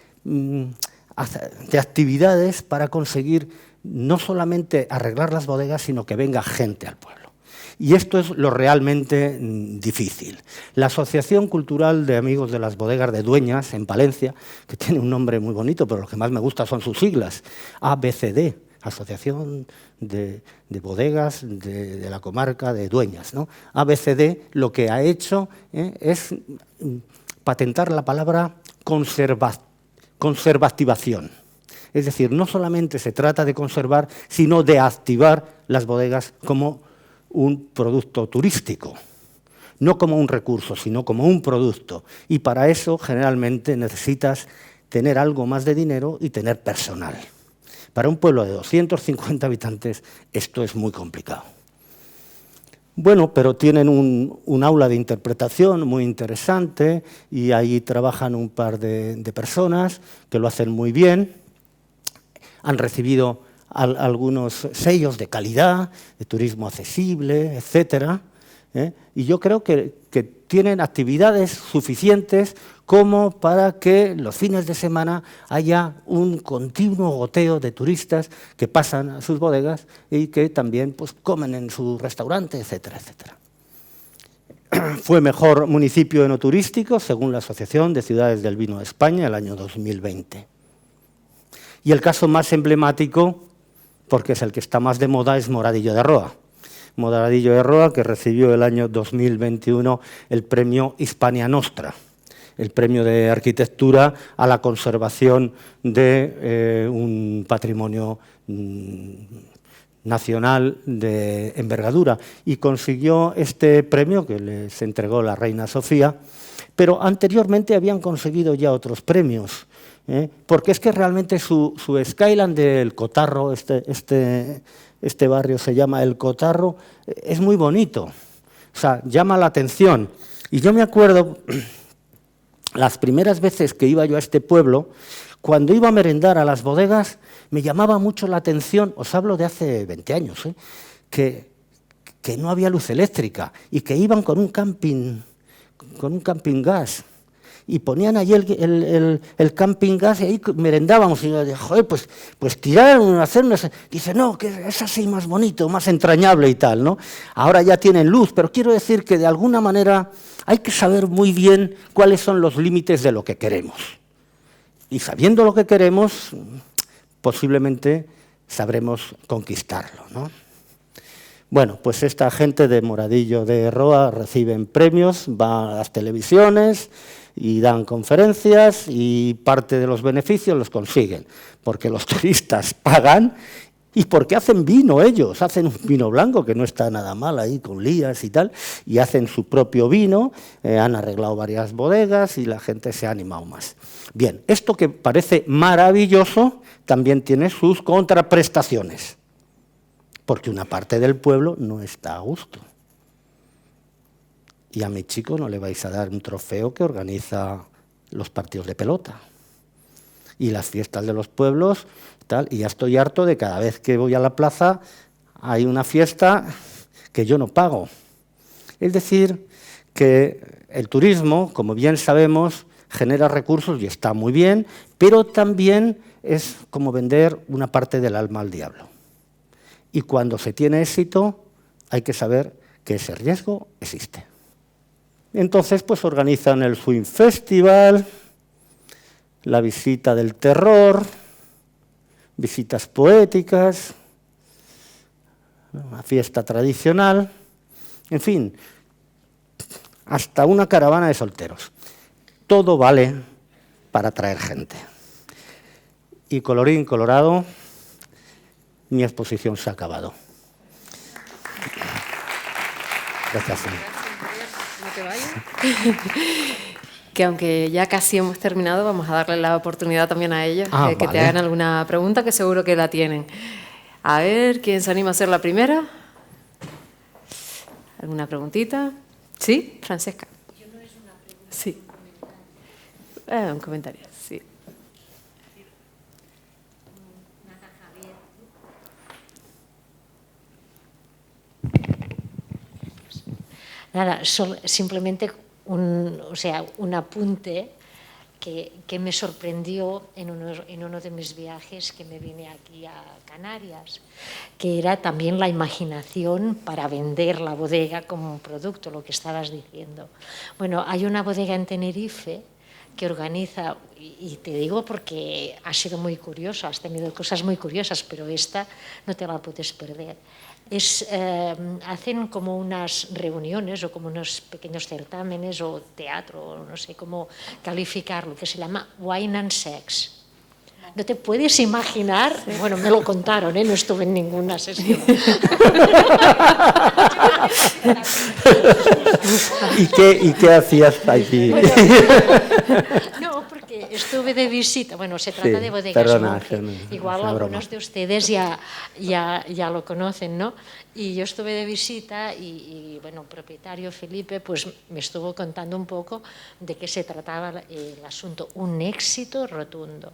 actividades para conseguir no solamente arreglar las bodegas, sino que venga gente al pueblo. Y esto es lo realmente difícil. La Asociación Cultural de Amigos de las Bodegas de Dueñas, en Palencia, que tiene un nombre muy bonito, pero lo que más me gusta son sus siglas, ABCD, Asociación de Bodegas de la Comarca de Dueñas, ¿no? ABCD lo que ha hecho es patentar la palabra conservativación. Es decir, no solamente se trata de conservar, sino de activar las bodegas como un producto turístico, no como un recurso, sino como un producto. Y para eso generalmente necesitas tener algo más de dinero y tener personal. Para un pueblo de 250 habitantes esto es muy complicado. Bueno, pero tienen un aula de interpretación muy interesante y ahí trabajan un par de personas que lo hacen muy bien. Han recibido algunos sellos de calidad, de turismo accesible, etcétera, y yo creo que tienen actividades suficientes como para que los fines de semana haya un continuo goteo de turistas que pasan a sus bodegas y que también pues, comen en su restaurante, etcétera, etcétera. Fue mejor municipio enoturístico según la Asociación de Ciudades del Vino de España el año 2020. Y el caso más emblemático, porque es el que está más de moda, es Moradillo de Roa. Moradillo de Roa, que recibió el año 2021 el premio Hispania Nostra, el premio de arquitectura a la conservación de un patrimonio nacional de envergadura. Y consiguió este premio que les entregó la reina Sofía, pero anteriormente habían conseguido ya otros premios, porque es que realmente su Skyline del Cotarro, este barrio se llama El Cotarro, es muy bonito, o sea, llama la atención. Y yo me acuerdo, las primeras veces que iba yo a este pueblo, cuando iba a merendar a las bodegas, me llamaba mucho la atención, os hablo de hace 20 años, que no había luz eléctrica y que iban con un camping gas. Y ponían allí el camping gas y ahí merendábamos. Y yo dije, joder, pues tirar, hacer unas... Dice, no, que es así más bonito, más entrañable y tal, ¿no? Ahora ya tienen luz, pero quiero decir que de alguna manera hay que saber muy bien cuáles son los límites de lo que queremos. Y sabiendo lo que queremos, posiblemente sabremos conquistarlo, ¿no? Bueno, pues esta gente de Moradillo de Roa reciben premios, va a las televisiones y dan conferencias y parte de los beneficios los consiguen, porque los turistas pagan y porque hacen vino ellos, hacen un vino blanco que no está nada mal ahí con lías y tal, y hacen su propio vino, han arreglado varias bodegas y la gente se ha animado más. Bien, esto que parece maravilloso también tiene sus contraprestaciones, porque una parte del pueblo no está a gusto. Y a mi chico no le vais a dar un trofeo que organiza los partidos de pelota y las fiestas de los pueblos, tal, y ya estoy harto de cada vez que voy a la plaza hay una fiesta que yo no pago. Es decir, que el turismo, como bien sabemos, genera recursos y está muy bien, pero también es como vender una parte del alma al diablo. Y cuando se tiene éxito, hay que saber que ese riesgo existe. Entonces, pues organizan el Swing Festival, la visita del terror, visitas poéticas, una fiesta tradicional, en fin, hasta una caravana de solteros. Todo vale para atraer gente. Y colorín colorado, mi exposición se ha acabado. Gracias. No te vayas. Que aunque ya casi hemos terminado, vamos a darle la oportunidad también a ellos que vale. te hagan alguna pregunta, que seguro que la tienen. A ver, ¿quién se anima a hacer la primera? ¿Alguna preguntita? ¿Sí? Francesca. Yo no es una pregunta. Sí. Un comentario, sí. Nada, simplemente un apunte que me sorprendió en uno de mis viajes que me vine aquí a Canarias, que era también la imaginación para vender la bodega como un producto, lo que estabas diciendo. Bueno, hay una bodega en Tenerife que organiza, y te digo porque ha sido muy curioso, has tenido cosas muy curiosas, pero esta no te la puedes perder. Hacen como unas reuniones o como unos pequeños certámenes o teatro, no sé cómo calificarlo, que se llama Wine and Sex. No te puedes imaginar, bueno, me lo contaron, no estuve en ninguna sesión. ¿Y qué hacías allí? Bueno, no, porque estuve de visita, bueno, se trata Sí, de Bodegas perdona, Monge, igual algunos de ustedes ya lo conocen, ¿no? Y yo estuve de visita y bueno, el propietario Felipe pues me estuvo contando un poco de qué se trataba el asunto, un éxito rotundo.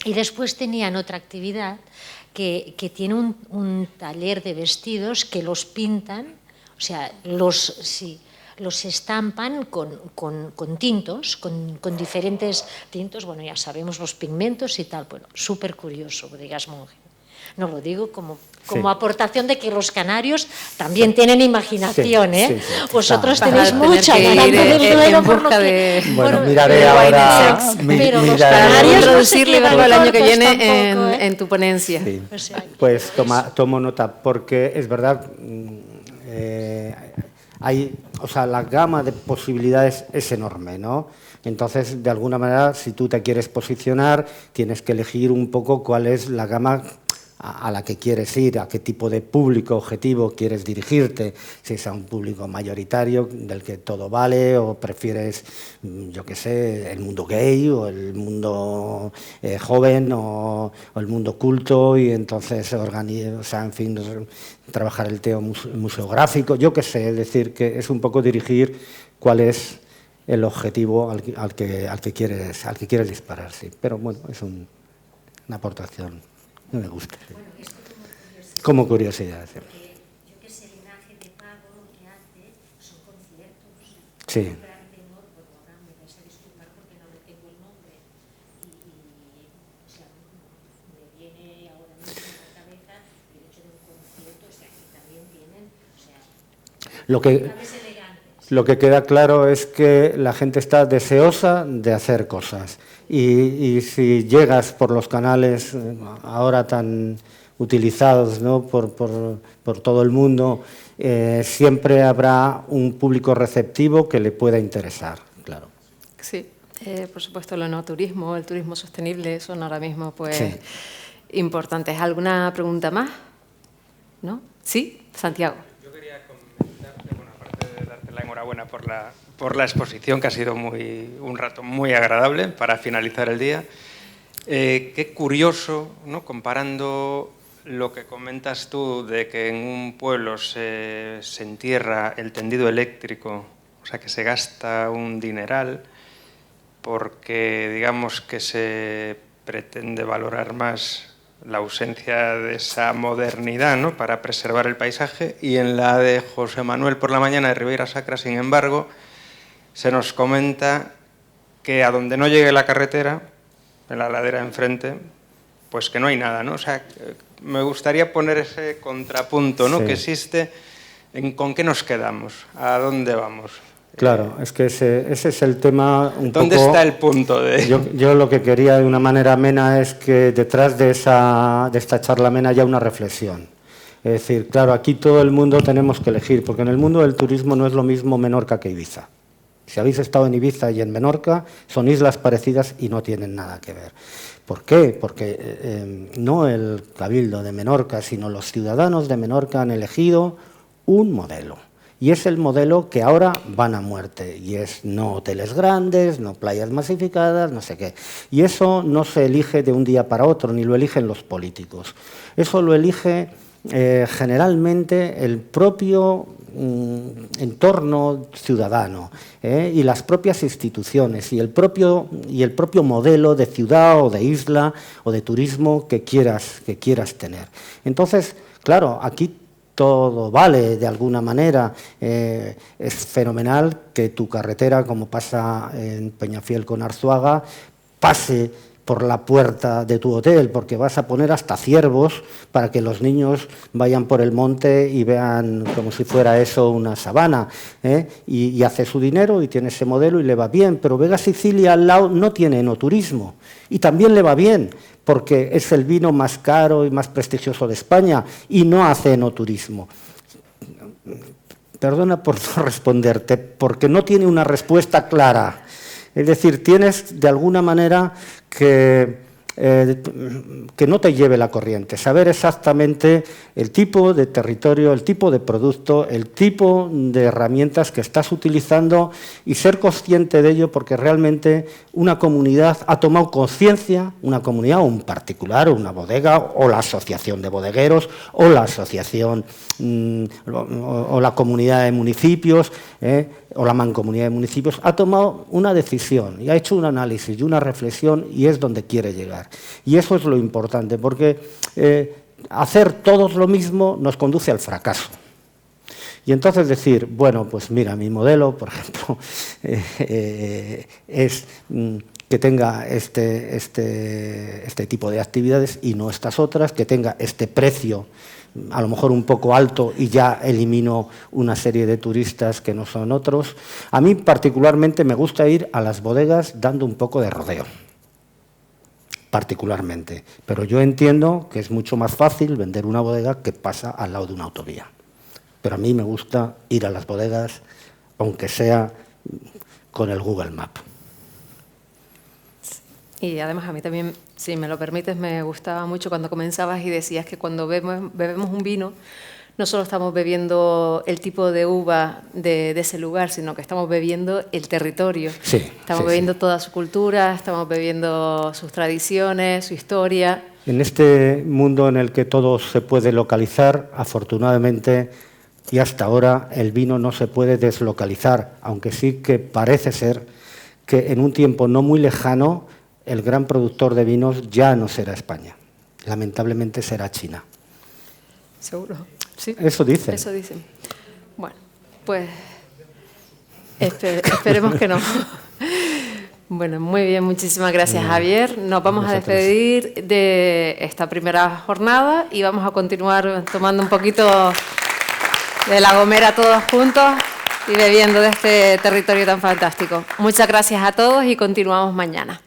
Y después tenían otra actividad que tiene un taller de vestidos que los pintan, o sea, los estampan con tintos, con diferentes tintos, bueno, ya sabemos los pigmentos y tal, bueno, súper curioso, Bodegas Monge. No lo digo como aportación de que los canarios también tienen imaginación, ¿eh? Vosotros tenéis mucha ganas del Duero por lo que... Bueno, miraré ahora... Pero los canarios no introducirle verlo el año que viene en tu ponencia. Sí. Pues tomo nota, porque es verdad, la gama de posibilidades es enorme, ¿no? Entonces, de alguna manera, si tú te quieres posicionar, tienes que elegir un poco cuál es la gama a la que quieres ir, a qué tipo de público objetivo quieres dirigirte, si es a un público mayoritario del que todo vale, o prefieres, yo qué sé, el mundo gay, o el mundo joven, o el mundo culto, y entonces trabajar el tema museográfico, yo qué sé, es decir, que es un poco dirigir cuál es el objetivo al que quieres disparar, sí. Pero bueno, es una aportación. No me gusta. Sí. Bueno, esto como curiosidad. Sí. Yo que sé, el linaje de pago lo que hace son conciertos. Sí. Ahora me vais a disculpar porque no le tengo el nombre. O sea, me viene ahora mismo a la cabeza el hecho de un concierto, o sea, que también tienen, o sea, Lo que queda claro es que la gente está deseosa de hacer cosas. Y si llegas por los canales ahora tan utilizados, ¿no? por todo el mundo, siempre habrá un público receptivo que le pueda interesar, claro. Sí, por supuesto el enoturismo, el turismo sostenible son ahora mismo pues importantes. ¿Alguna pregunta más? ¿No? ¿Sí? Santiago. Yo quería comentarte, bueno, aparte de darte la enhorabuena por la exposición, que ha sido un rato muy agradable para finalizar el día. Qué curioso, ¿no? Comparando lo que comentas tú de que en un pueblo se entierra el tendido eléctrico, o sea, que se gasta un dineral, porque digamos que se pretende valorar más la ausencia de esa modernidad, ¿no? Para preservar el paisaje, y en la de José Manuel por la mañana de Ribeira Sacra, sin embargo, se nos comenta que a donde no llegue la carretera, en la ladera enfrente, pues que no hay nada, ¿no? O sea, me gustaría poner ese contrapunto, ¿no? Que existe, ¿con qué nos quedamos? ¿A dónde vamos? Claro, es que ese es el tema un ¿Dónde poco... está el punto de...? Yo lo que quería de una manera amena es que detrás de esta charla amena haya una reflexión. Es decir, claro, aquí todo el mundo tenemos que elegir, porque en el mundo del turismo no es lo mismo Menorca que Ibiza. Si habéis estado en Ibiza y en Menorca, son islas parecidas y no tienen nada que ver. ¿Por qué? Porque no el Cabildo de Menorca, sino los ciudadanos de Menorca han elegido un modelo. Y es el modelo que ahora van a muerte. Y es no hoteles grandes, no playas masificadas, no sé qué. Y eso no se elige de un día para otro, ni lo eligen los políticos. Eso lo elige generalmente el propio entorno ciudadano y las propias instituciones y el propio modelo de ciudad o de isla o de turismo que quieras tener. Entonces, claro, aquí todo vale de alguna manera. Es fenomenal que tu carretera, como pasa en Peñafiel con Arzuaga, pase por la puerta de tu hotel, porque vas a poner hasta ciervos para que los niños vayan por el monte y vean como si fuera eso una sabana, y hace su dinero y tiene ese modelo y le va bien. Pero Vega Sicilia al lado no tiene enoturismo y también le va bien, porque es el vino más caro y más prestigioso de España y no hace enoturismo. Perdona por no responderte, porque no tiene una respuesta clara. Es decir, tienes de alguna manera que que no te lleve la corriente, saber exactamente el tipo de territorio, el tipo de producto, el tipo de herramientas que estás utilizando y ser consciente de ello, porque realmente una comunidad ha tomado conciencia, una comunidad o un particular o una bodega o la asociación de bodegueros o la asociación o la comunidad de municipios o la mancomunidad de municipios, ha tomado una decisión y ha hecho un análisis y una reflexión y es donde quiere llegar. Y eso es lo importante, porque hacer todos lo mismo nos conduce al fracaso. Y entonces decir, bueno, pues mira, mi modelo, por ejemplo, es que tenga este tipo de actividades y no estas otras, que tenga este precio a lo mejor un poco alto y ya elimino una serie de turistas que no son otros. A mí particularmente me gusta ir a las bodegas dando un poco de rodeo, particularmente. Pero yo entiendo que es mucho más fácil vender una bodega que pasa al lado de una autovía. Pero a mí me gusta ir a las bodegas, aunque sea con el Google Maps. Y además a mí también, si me lo permites, me gustaba mucho cuando comenzabas y decías que cuando bebemos un vino, no solo estamos bebiendo el tipo de uva de ese lugar, sino que estamos bebiendo el territorio. Sí, estamos bebiendo toda su cultura, estamos bebiendo sus tradiciones, su historia. En este mundo en el que todo se puede localizar, afortunadamente, y hasta ahora el vino no se puede deslocalizar, aunque sí que parece ser que en un tiempo no muy lejano el gran productor de vinos ya no será España, lamentablemente será China. ¿Seguro? Sí. Eso dicen. Eso dicen. Bueno, pues esperemos que no. Bueno, muy bien, muchísimas gracias, Javier. Nos vamos a despedir de esta primera jornada y vamos a continuar tomando un poquito de La Gomera todos juntos y bebiendo de este territorio tan fantástico. Muchas gracias a todos y continuamos mañana.